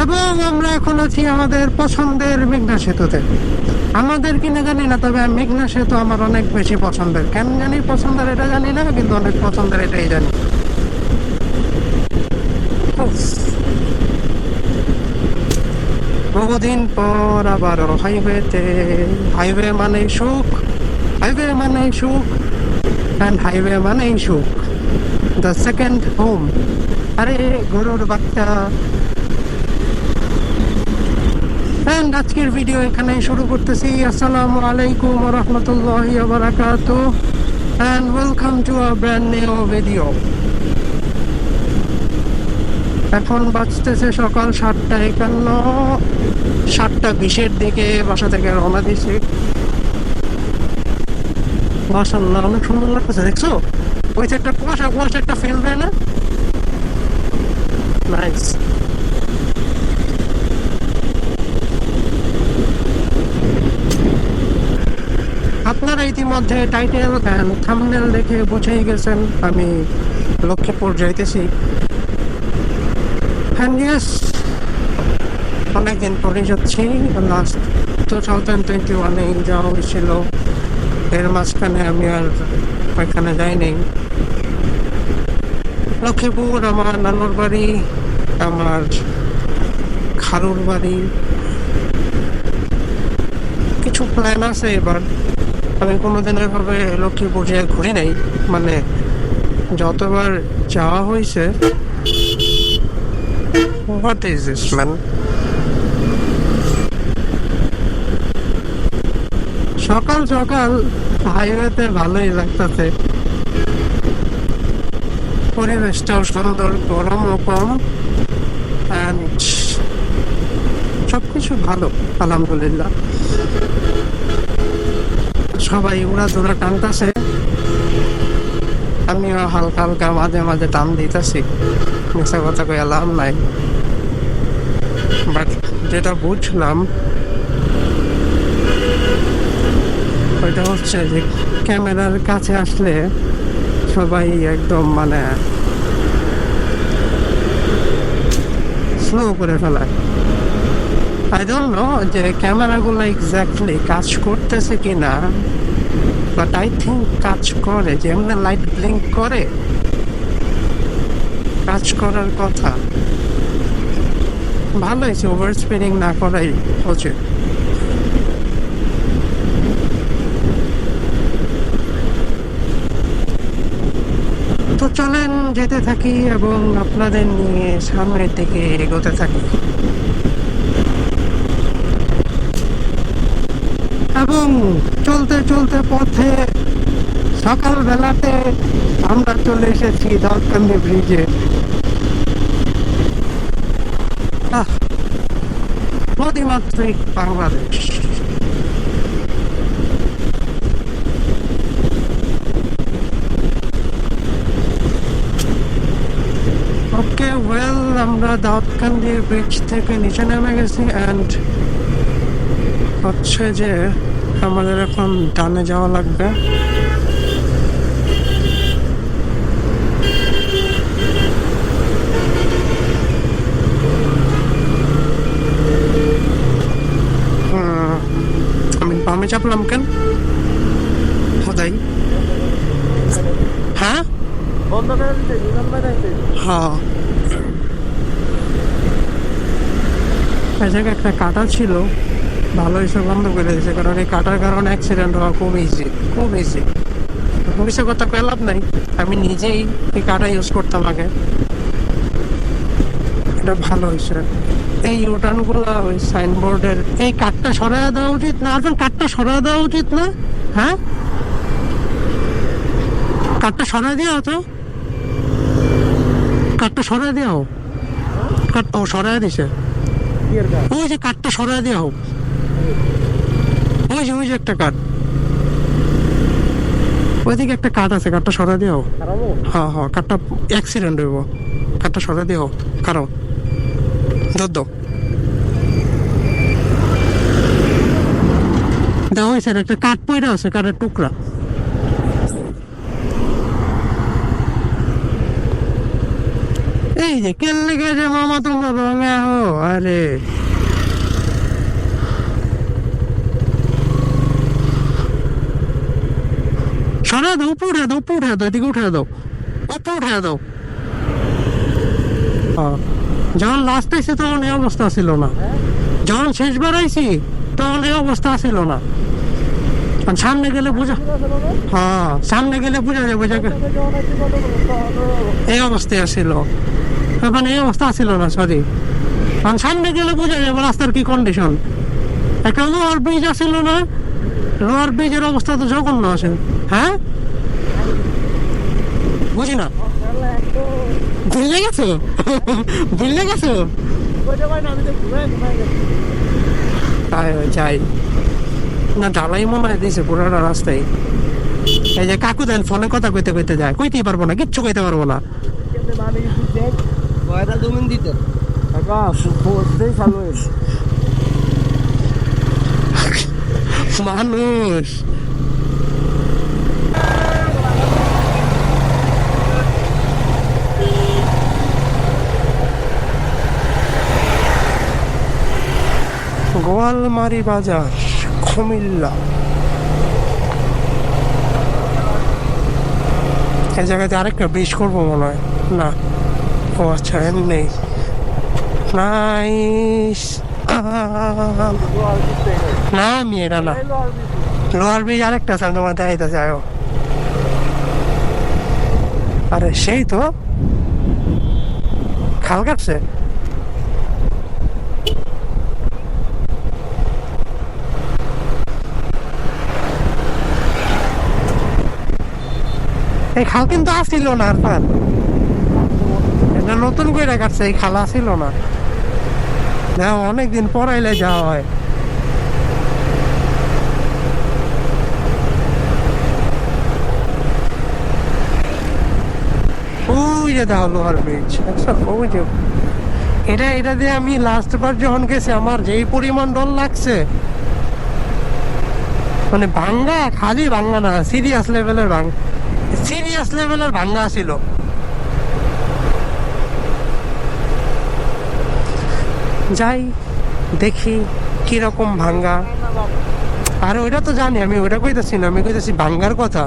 এবং আমরা এখন আছি আমাদের পছন্দের মেঘনা সেতুতে। আমাদের কিনা জানি না, তবে মেঘনা সেতু আমার অনেক বেশি পছন্দের। কেন জানি পছন্দের এটা জানি না, কিন্তু অনেক পছন্দের এটাই জানি। বহুদিন পর আবার হাইওয়েতে। হাইওয়ে মানেই সুখ, হাইওয়ে মানেই সুখ, অ্যান্ড হাইওয়ে মানেই সুখ, দ্য সেকেন্ড হোম। আরে গরুর বাচ্চা। এন্ড আজকের ভিডিও এখানে শুরু করতেছি। আসসালামু আলাইকুম ওয়া রাহমাতুল্লাহি ওয়া বারাকাতুহু and welcome to a brand new video. এখন বাজতেছে সকাল 7:51, 7:20-এর দিকে বাসা থেকে রওনা দিয়েছি। মাশাআল্লাহ, অনেক সুন্দর লাগতেছে। দেখছো ওই যে একটা কুয়াশা কুয়াশা একটা ফিল দেয় না? নাইস। আপনারা ইতিমধ্যে টাইটেল অ্যান্ড থাম্বনেল দেখে বুঝেই গেছেন আমি লক্ষ্মীপুর যাইতেছি। হ্যাঁ, ইয়েস, অনেকদিন পরে যাচ্ছি। লাস্ট 2021-এ যাওয়া হয়েছিল। এর মাঝখানে আমি আর ওইখানে যাইনি। লক্ষ্মীপুর আমার নানুর বাড়ি, আমার খালুর বাড়ি। কিছু প্ল্যান আছে এবার। আমি কোনোদিন এভাবে লক্ষ্মীপুর যেয়ে ঘুরি নাই, মানে যতবার যাওয়া হয়েছে। What is this man? সকাল সকাল হাইওয়েতে ভালোই লাগতেছে, পরিবেশটাও সুন্দর, গরমও কম, অ্যান্ড সবকিছু ভালো আলহামদুলিল্লাহ। সবাই উড়াধুরা টানতেছে, আমিও হালকা হালকা মাঝে মাঝে টান দিতেছি। মিশা কথা কই এলাম নাই, বাট যেটা বুঝলাম ওইটা হচ্ছে যে ক্যামেরার কাছে আসলে সবাই একদম মানে স্লো করে ফেলায়। আই ডোন্ট নো যে ক্যামেরাগুলো এক্স্যাক্টলি কাজ করতেছে কিনা, বাট আই থিঙ্ক কাজ করে। যেমন লাইট ব্লিঙ্ক করে, কাজ করার কথা। ভালো হয়েছে, ওভার স্পিডিং না করাই উচিত। তো চলেন যেতে থাকি এবং আপনাদের নিয়ে সামনের দিকে এগোতে থাকি। এবং চলতে চলতে পথে সকালবেলাতে আমরা চলে এসেছি দাউদকান্দি ব্রিজে। নদীমাতৃক বাংলাদেশ। ওকে, ওয়েল, আমরা দাউদকান্দি ব্রিজ থেকে নিচে নেমে গেছি। অ্যান্ড হচ্ছে যে আমাদের এখন ডানে যাওয়া লাগবে। আমি বামে চাপলাম কেন? খোদাই। হ্যাঁ হ্যাঁ, এই জায়গায় একটা কাটা ছিল, ভালো হিসেবে বন্ধ করে দিয়েছে, কারণ এই কাটার কারণে অ্যাক্সিডেন্ট হওয়া খুব ইজি, খুব ইজি। পুলিশের কথা কয়ে লাভ নাই, আমি নিজেই এই কাটা ইউজ করতাম আগে। এটা ভালো হয়েছে। এই ইউটার্নগুলো ওই সাইনবোর্ডের এই কাঠটা সরাই দেওয়া উচিত না? আর কাঠটা সরাই দেওয়া উচিত না? হ্যাঁ, কাঠটা সরাই দেওয়া তো, কাঠটা সরাই দেওয়া হোক। কাঠ ও সরাই দিছে, ওই যে কাঠটা সরাই দেওয়া হোক। ওই যে একটা কাঠ, ওইদিকে একটা কাঠ আছে, কাঠটা সরাই দেওয়া হোক। হ্যাঁ হ্যাঁ, কাঠটা অ্যাক্সিডেন্ট হইব, কাঠটা সরাই দেওয়া হোক। কারণ দাও দেওয়া হয়েছে, একটা কাঠ পয়রা আছে, কাঠের টুকরা। এই যে কেলে গেছে মামা তোমরা রঙে হো আরে সরা দাও উপরে উঠে দাও উপরে উঠে দাও এদিকে উঠে দাও উপরে উঠে দাও যখন লাস্ট আইসি তখন এই অবস্থা ছিল না যখন শেষবার আইসি তখন এই অবস্থা ছিল না সামনে গেলে বুঝা হ্যাঁ সামনে গেলে বুঝা যাবে এই অবস্থায় আসছিল মানে এই অবস্থা ছিল না সরি কারণ সামনে গেলে বোঝা যাবে রাস্তার কি কন্ডিশন একটা লোয়ার ব্রিজ আসছিল না লোয়ার ব্রিজের অবস্থা তো জঘন্য আছে হ্যাঁ বুঝি না ভুলে গেছো ভুলে গেছো যাই না ঢালাই মনে হয় দিয়েছে পুরোটা রাস্তায় এই যে কাকু দেন ফোনে কথা কইতে কইতে যায় কইতেই পারবো না কিচ্ছু কইতে পারবো না মানুষ গোয়ালমারি বাজার কুমিল্লা এই জায়গাতে আরেকটা ব্রিজ করবো মনে হয় না ও আচ্ছা এমনি নাইস না আমি এটা না লোহার ব্রিজ আরেকটা আছে তোমার দেখাইতে চাই আরে সেই তো খাল কাটছে এই খাল কিন্তু আসছিল না আর পান এটা নতুন করে কাটছে এই খাল আসছিল না অনেকদিন পরাইলে যাওয়া হয় ওই যে দেখো লোহার ব্রিজ আচ্ছা ওই যে এটা দিয়ে আমি লাস্ট বার যখন গেছি আমার যেই পরিমাণ ডর লাগছে মানে ভাঙ্গা খালি ভাঙ্গা না সিরিয়াস লেভেলের ভাঙ্গা ছিল যাই দেখি কিরকম ভাঙ্গা আর ওইটা তো জানি আমি ওইটা কইতেছি না আমি কইতেছি ভাঙ্গার কথা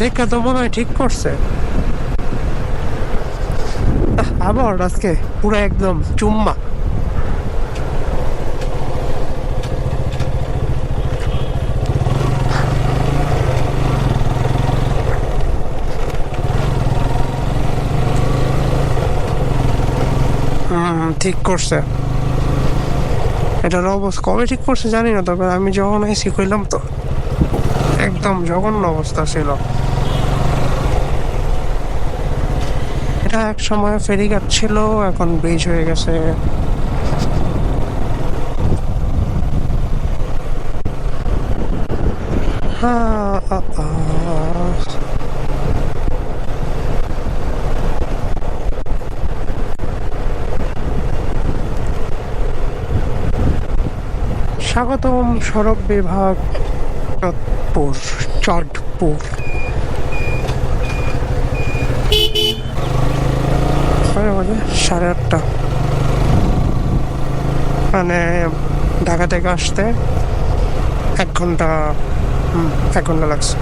দেখা তো মনে হয় ঠিক করছে আবার আজকে পুরো একদম চুম্মা ঠিক করছে এটার অবস্থা কবে ঠিক করছে জানি না তবে আমি যখন এসি কইলাম তো একদম জঘন্য অবস্থা ছিল এটা এক সময় ফেরিঘাট ছিল এখন ব্রিজ হয়ে গেছে স্বাগতম সড়ক বিভাগ চাঁদপুর 8:30 মানে ঢাকা থেকে আসতে 1 ঘন্টা লাগছে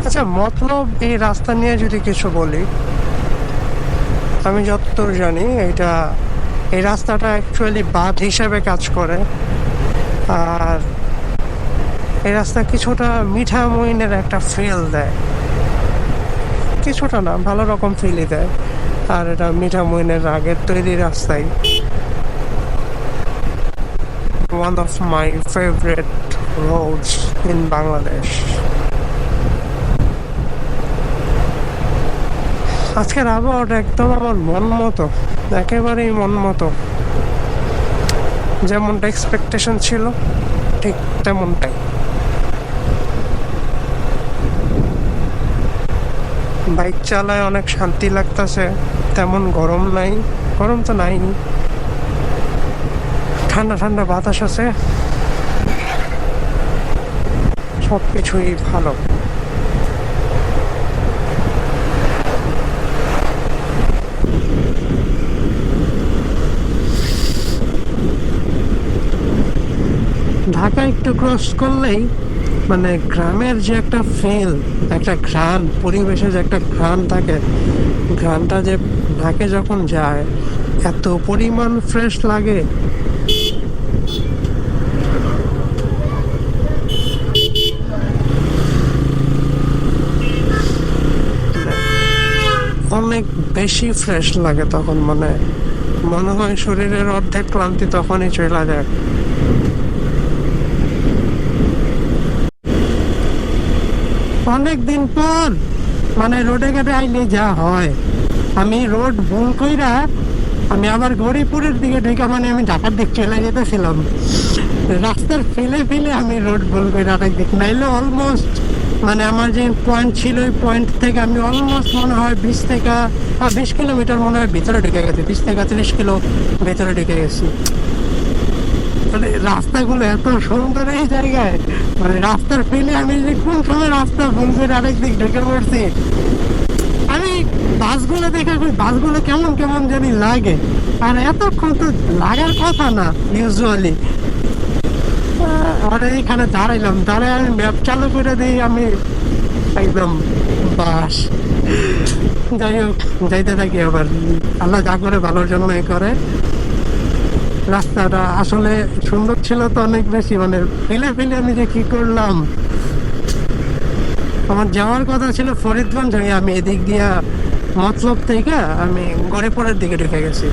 আচ্ছা মতলব এই রাস্তা নিয়ে যদি কিছু বলি আমি যতদূর জানি এই রাস্তাটা অ্যাকচুয়ালি বাঁধ হিসেবে কাজ করে আর এই রাস্তা কিছুটা মিঠামইনের একটা ফিল দেয় কিছুটা না ভালো রকম ফিলই দেয় আর এটা মিঠামইনের আগের তৈরি রাস্তায় one of my favourite Rhodes in Bangladesh আজকের আবহাওয়াটা একদম আমার মন মতো একেবারেই মন মতো যেমনটা এক্সপেকটেশন ছিল ঠিক তেমনটাই বাইক চালায় অনেক শান্তি লাগতেছে তেমন গরম নাই গরম তো নাই ঠান্ডা ঠান্ডা বাতাস আছে সব কিছুই ভালো একটু ক্রস করলেই মানে গ্রামের যে একটা ফিল, একটা ঘ্রাণ, পরিবেশে যে একটা ঘ্রাণ থাকে, ঘ্রাণটা যে নাকে যখন যায় এত পরিমাণ ফ্রেশ লাগে। অনেক বেশি ফ্রেশ লাগে তখন, মানে মনে হয় শরীরের অর্ধেক ক্লান্তি তখনই চলে যায়। অনেক দিন পর মানে রোডে ঘাটে আইলে যা হয়, আমি রোড ভুল কইরা আমি আবার গৌরীপুরের দিকে ঢুকে মানে আমি ঢাকার দিক চলে যেতেছিলাম, রাস্তার ফেলে ফেলে আমি রোড ভুল করে ঢাকার দিক, নাইলে অলমোস্ট মানে আমার যে পয়েন্ট ছিল ওই পয়েন্ট থেকে আমি অলমোস্ট মনে হয় 20 কিলোমিটার মনে হয় ভিতরে ঢুকে গেছি, 20 থেকে 30 কিলো ভেতরে ঢুকে গেছি। মানে রাস্তাগুলো এত সুন্দর এই জায়গায়, মানে রাস্তার ফেলে আমি যে কোন সময় রাস্তা ভুল করে আরেক দিক ঢুকে পড়ছি। আমি বাসগুলো দেখে বাসগুলো কেমন কেমন জানি লাগে, আর এতক্ষণ তো লাগার কথা না ইউজুয়ালি। আর এইখানে দাঁড়াইলাম, দাঁড়ায় আমি ম্যাপ চালু করে দিই, আমি একদম বাস। যাই হোক, যাইতে থাকি আবার, আল্লাহ যা করে ভালোর জন্যই করে। রাস্তাটা আসলে সুন্দর ছিল তো অনেক বেশি, মানে ফেলে ফেলে আমি যে কি করলাম। আমার যাওয়ার কথা ছিল ফরিদগঞ্জ হয়ে, আমি এদিক দিয়া মতলব থেকে আমি গড়েপুরের দিকে ঢুকে গেছি।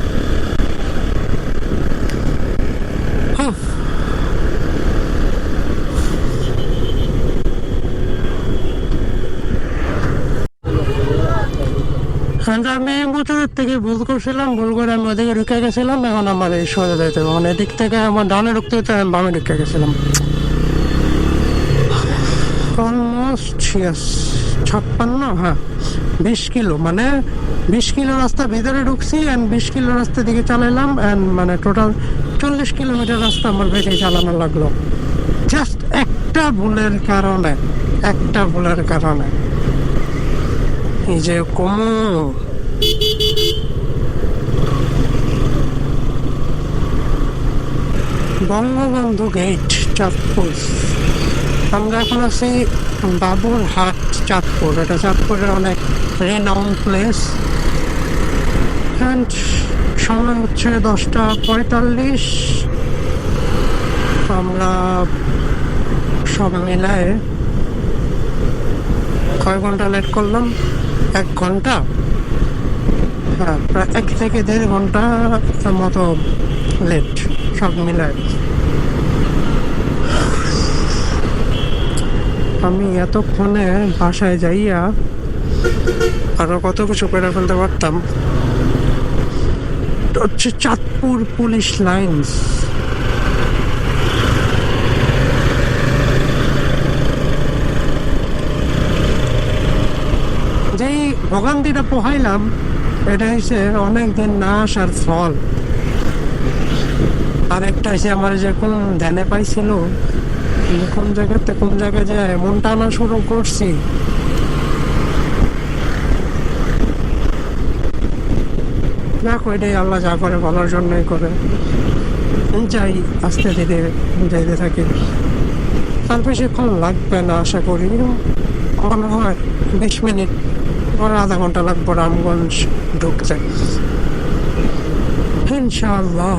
আমি মোটরের থেকে ভুল করছিলাম, ভুল করে আমি ওদিকে ঢুকে গেছিলাম। এখন আমার এই সোজা যাইতে হবে, মানে এদিক থেকে আমার ডানে ঢুকতে হইতে আমি বামে ঢুকে গেছিলাম। অলমোস্ট 56, হ্যাঁ 20 কিলো, মানে 20 কিলো রাস্তা ভিতরে ঢুকছি অ্যান্ড 20 কিলো রাস্তা দিকে চালাইলাম, অ্যান্ড মানে টোটাল 40 কিলোমিটার রাস্তা আমার বেশি চালানো লাগলো, জাস্ট একটা ভুলের কারণে, একটা ভুলের কারণে। এই যে কমু বঙ্গবন্ধু গেট, চাঁদপুর। আমরা এখন আছি বাবুরহাট, চাঁদপুর। এটা চাঁদপুরের অনেক রেনাউন্ড প্লেস। অ্যান্ড সময় হচ্ছে 10টা 45। আমরা সব মিলায় কয় ঘন্টা লেট করলাম? 1 ঘন্টা, হ্যাঁ প্রায় 1 থেকে 1.5 ঘন্টা মতো লেট সব মিলায়। আমি এতক্ষণে বাসায় যাইয়া আরো কত কিছু করে ফেলতে পারতাম। হচ্ছে চাঁদপুর পুলিশ লাইন্স। যেই ভোগান্তিটা পোহাইলাম এটা হচ্ছে অনেকদিন না আসার ফল। আর একটা হচ্ছে আমার যে কোন ধ্যানে পাইছিল, কোন জায়গাতে কোন জায়গায় যায় এমন টানা শুরু করছি। দেখো এটাই আল্লাহ যা করে ভালোর জন্যই করে। যাই আস্তে ধীরে যাইতে থাকি, তার বেশিক্ষণ লাগবে না আশা করি, মনে হয় 20 মিনিট পরে, আধা ঘন্টা লাগবে রামগঞ্জ ঢুকতে ইনশাআল্লাহ।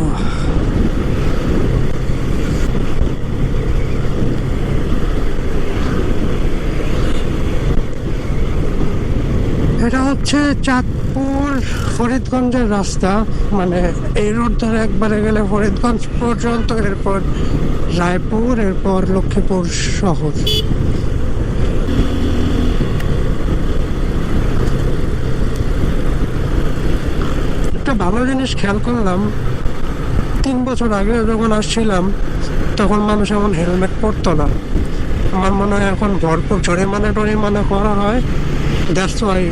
এটা হচ্ছে চাঁদপুর ফরিদগঞ্জের রাস্তা, মানে এই রোড ধরে একবারে গেলে ফরিদগঞ্জ পর্যন্ত, এরপর রায়পুর, এরপর লক্ষ্মীপুর শহর। একটা ভালো জিনিস খেয়াল করলাম, 3 বছর আগে যখন আসছিলাম তখন মানুষ এমন হেলমেট পরতো না। আমার মনে হয় এখন ভরপুর জরিমানা করা হয়, দ্যাটস ওয়াই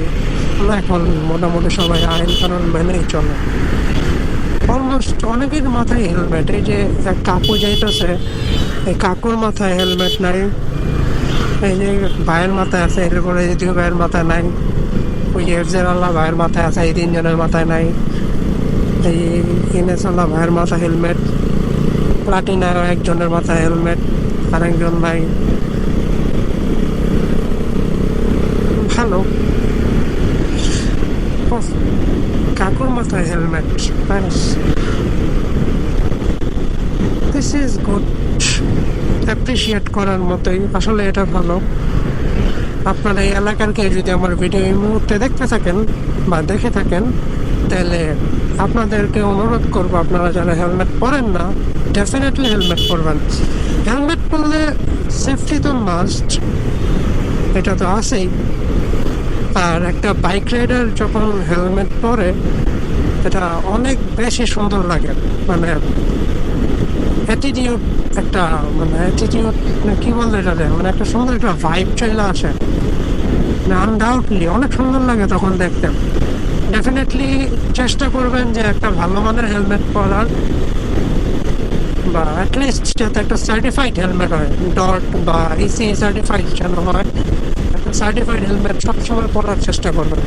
এখন মোটামুটি সবাই আইন কানুন মেনেই চলে। অলমোস্ট অনেকের মাথায় হেলমেট। এই যে এক কাকু যাইতেছে, এই কাকুর মাথায় হেলমেট নাই, এই যে ভাইয়ের মাথায় আছে, এরপরে যদিও ভাইয়ের মাথায় নাই, ওই এফজের আল্লাহ ভাইয়ের মাথায় আছে, এই 3 জনের মাথায় নাই। এই ইনেস আল্লাহ ভাইয়ের মাথায় হেলমেট, প্লাটিনা একজনের মাথায় হেলমেট, আরেকজন ভাই ভালো। উফ, কাকুর মাথায় helmet, this is good, appreciate করার মতোই। আসলে এটা ভালো। আপনার এই এলাকার কেউ যদি আমার ভিডিও এই মুহূর্তে দেখতে থাকেন বা দেখে থাকেন, তাহলে আপনাদেরকে অনুরোধ করবো, আপনারা যারা হেলমেট পরেন না, ডেফিনেটলি হেলমেট পরবেন। হেলমেট পরলে সেফটি তো মাস্ট, এটা তো আছেই। আর একটা বাইক রাইডার যখন হেলমেট পরে, এটা অনেক বেশি সুন্দর লাগে। মানে অ্যাটিটিউড, একটা মানে অ্যাটিটিউড কি বলতে এটাতে, মানে একটা সুন্দর একটা ভাইব চলে আসে। আনডাউটলি অনেক সুন্দর লাগে তখন দেখতে। ডেফিনেটলি চেষ্টা করবেন যে একটা ভালো মানের হেলমেট পরার, বা অ্যাটলিস্ট যাতে একটা সার্টিফাইড হেলমেট হয়, ডট বা ইসি সার্টিফাইড যেন হয়। একটা সার্টিফাইড হেলমেট সবসময় পরার চেষ্টা করবেন।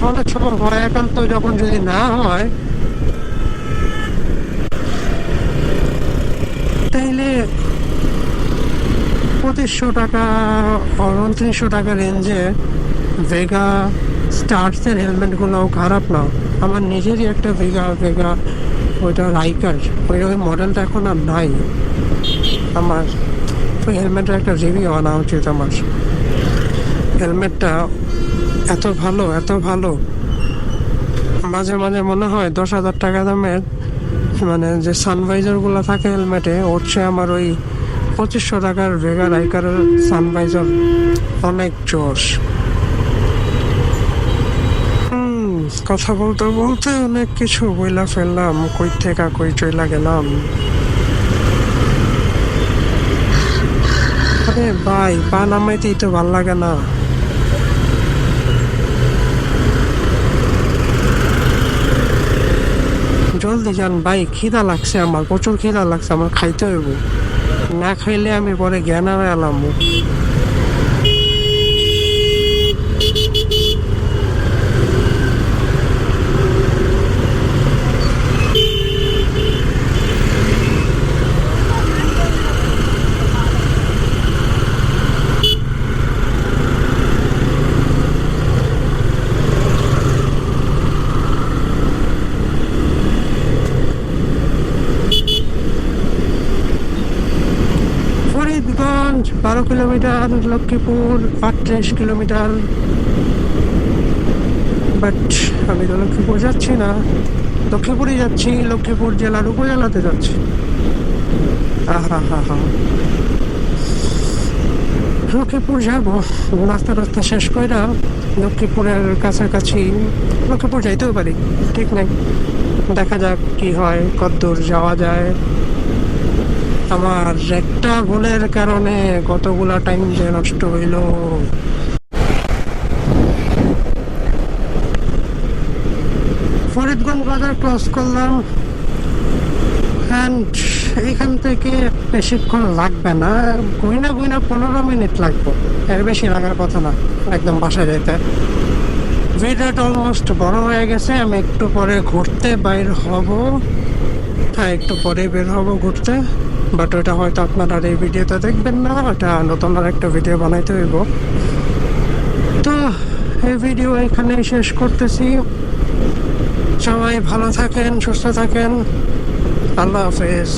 অনেক সময় হয় একান্ত যখন যদি না হয়, তাইলে 2500 টাকা 2900 টাকা রেঞ্জে ভেগা স্টার্সের হেলমেটগুলোও খারাপ না। আমার নিজেরই একটা ভেগা ওইটা রাইকার, ওই মডেলটা এখন আর নাই। আমার ওই হেলমেটের একটা রিভিউ আনা উচিত। আমার হেলমেটটা এত ভালো, মাঝে মাঝে মনে হয় 10,000 টাকা দামের মানে যে সানভাইজারগুলো থাকে হেলমেটে, হচ্ছে আমার ওই 2500 টাকার ভেগা রাইকারের সানভাইজার অনেক জোশ। কথা বলতে বলতে অনেক কিছু বইলা ফেললাম, কই থেকে কই চইলা গেলাম। আরে ভাই, পা নামাইতেই তো ভাল লাগে না। জলদি যান ভাই, খিদা লাগছে, আমার প্রচুর খিদা লাগছে, আমার খাইতে হইব। না খাইলে আমি পরে জ্ঞান হারালাম। Faridganj 12 kilometre, Lakshmipur 38 kilometre. But আমি তো লক্ষ্মীপুর যাচ্ছি না, লক্ষ্মীপুরই যাচ্ছি, লক্ষ্মীপুর জেলার উপজেলাতে যাচ্ছি। লক্ষ্মীপুর যাবো, রাস্তা শেষ করে লক্ষ্মীপুরের কাছাকাছি লক্ষ্মীপুর যাইতেও পারি, ঠিক নাই। দেখা যাক কি হয়, কতদূর যাওয়া যায়। আমার একটা ভুলের কারণে কতগুলা টাইম যে নষ্ট হইল। ফরিদগঞ্জ বাজার ক্রস করলাম, অ্যান্ড এইখান থেকে বেশিক্ষণ লাগবে না, গুইনা 15 মিনিট লাগবে, এর বেশি লাগার কথা না একদম বাসায় যেতে। ভিডিওটা অলমোস্ট বড় হয়ে গেছে, আমি একটু পরে ঘুরতে বাইর হব। হ্যাঁ, একটু পরে বের হব ঘুরতে, বাট ওটা হয়তো আপনারা এই ভিডিওতে দেখবেন না, ওটা নতুন আর একটা ভিডিও বানাইতে হইব। তো এই ভিডিও এখানেই শেষ করতেছি। সবাই ভালো থাকেন, সুস্থ থাকেন, আল্লাহ হাফেজ।